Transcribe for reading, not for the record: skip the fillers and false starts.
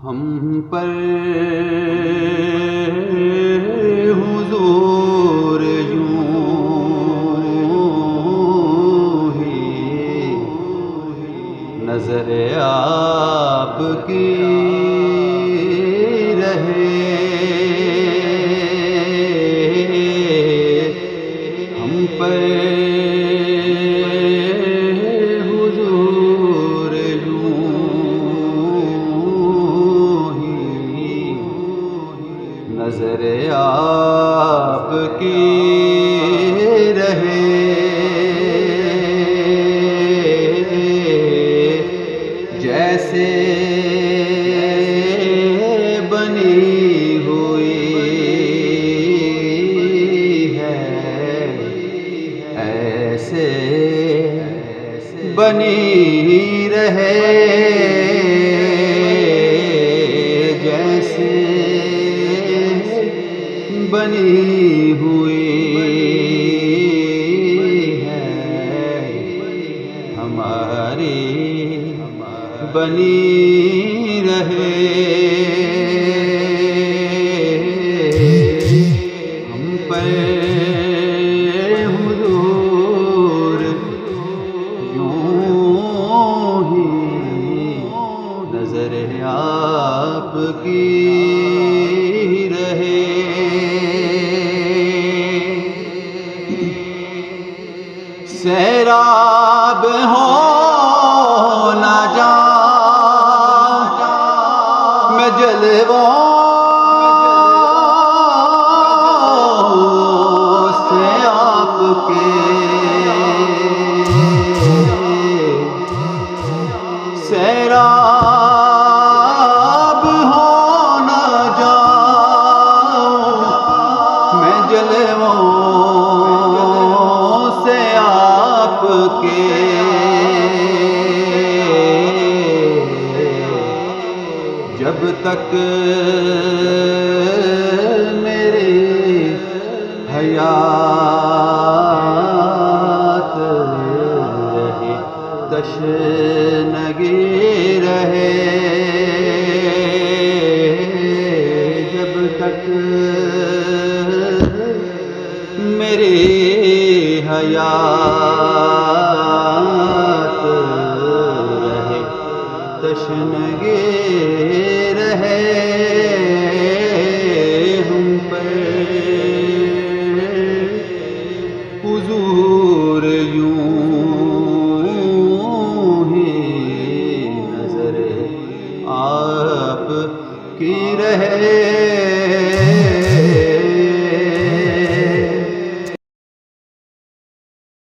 हम पर हुजूर यूं ही नजर आपकी रहे। हम पर नजर आपकी रहे। जैसे बनी हुई है ऐसे बनी रहे। जैसे बनी हुई है हमारी बनी रहे। हम पर हुजूर यूं ही नजर आपकी रहे। सैराब हो ना जाऊं मैं जलवों से आपके। सैराब हो ना जाऊं मैं जलवों से आपके। जब तक मेरी हयात रहे तशनगी रहे। जब तक मेरी हयात रहे तशनगी रहे। हम पर हुजूर यूं ही नजर आपकी रहे।